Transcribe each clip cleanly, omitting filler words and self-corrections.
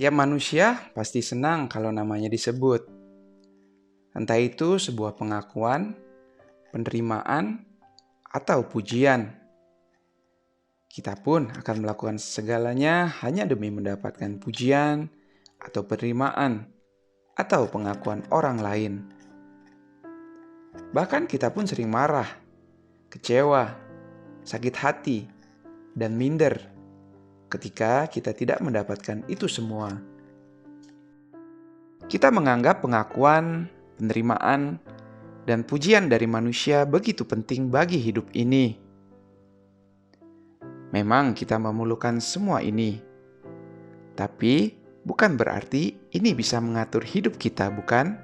Tiap manusia pasti senang kalau namanya disebut. Entah itu sebuah pengakuan, penerimaan, atau pujian. Kita pun akan melakukan segalanya hanya demi mendapatkan pujian atau penerimaan atau pengakuan orang lain. Bahkan kita pun sering marah, kecewa, sakit hati, dan minder ketika kita tidak mendapatkan itu semua. Kita menganggap pengakuan, penerimaan, dan pujian dari manusia begitu penting bagi hidup ini. Memang kita memerlukan semua ini, tapi bukan berarti ini bisa mengatur hidup kita, bukan?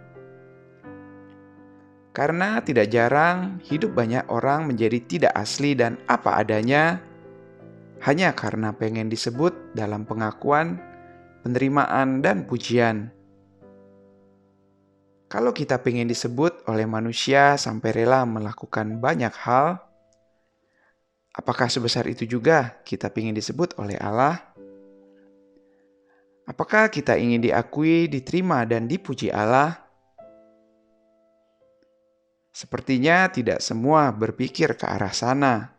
Karena tidak jarang hidup banyak orang menjadi tidak asli dan apa adanya hanya karena pengen disebut dalam pengakuan, penerimaan, dan pujian. Kalau kita pengen disebut oleh manusia sampai rela melakukan banyak hal, apakah sebesar itu juga kita ingin disebut oleh Allah? Apakah kita ingin diakui, diterima, dan dipuji Allah? Sepertinya tidak semua berpikir ke arah sana.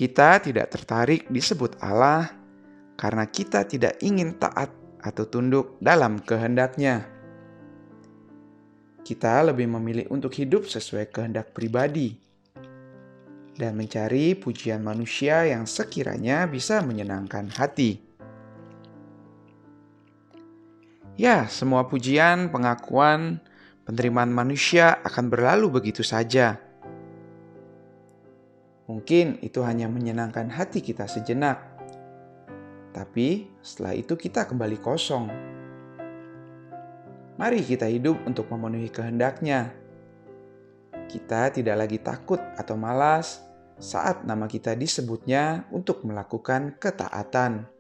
Kita tidak tertarik disebut Allah karena kita tidak ingin taat atau tunduk dalam kehendak-Nya. Kita lebih memilih untuk hidup sesuai kehendak pribadi dan mencari pujian manusia yang sekiranya bisa menyenangkan hati. Ya, semua pujian, pengakuan, penerimaan manusia akan berlalu begitu saja. Mungkin itu hanya menyenangkan hati kita sejenak, tapi setelah itu kita kembali kosong. Mari kita hidup untuk memenuhi kehendak-Nya. Kita tidak lagi takut atau malas saat nama kita disebutnya untuk melakukan ketaatan.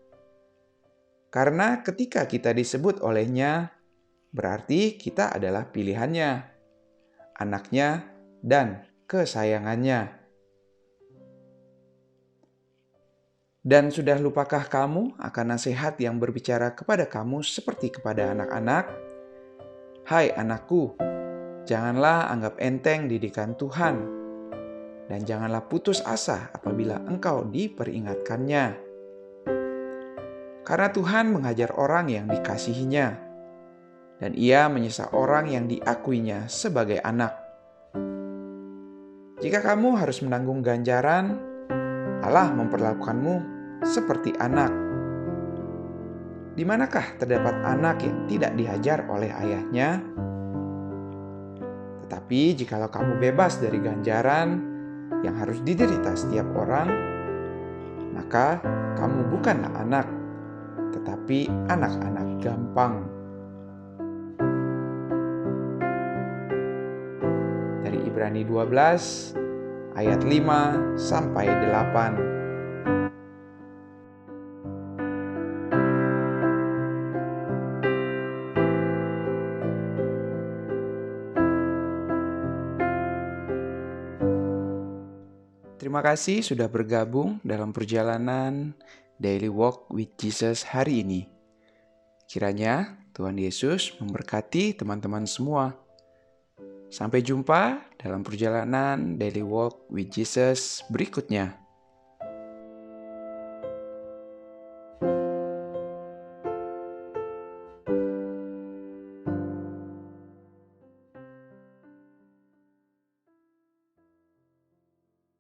Karena ketika kita disebut oleh-Nya, berarti kita adalah pilihan-Nya, anak-Nya, dan kesayangan-Nya. Dan sudah lupakah kamu akan nasihat yang berbicara kepada kamu seperti kepada anak-anak? Hai anakku, janganlah anggap enteng didikan Tuhan, dan janganlah putus asa apabila engkau diperingatkannya. Karena Tuhan mengajar orang yang dikasihinya, dan Ia menyiksa orang yang diakuinya sebagai anak. Jika kamu harus menanggung ganjaran, Allah memperlakukanmu seperti anak. Di manakah terdapat anak yang tidak dihajar oleh ayahnya? Tetapi jikalau kamu bebas dari ganjaran yang harus diderita setiap orang, maka kamu bukanlah anak, tetapi anak-anak gampang. Dari Ibrani 12 ayat 5 sampai 8. Terima kasih sudah bergabung dalam perjalanan Daily Walk with Jesus hari ini. Kiranya Tuhan Yesus memberkati teman-teman semua. Sampai jumpa dalam perjalanan Daily Walk with Jesus berikutnya.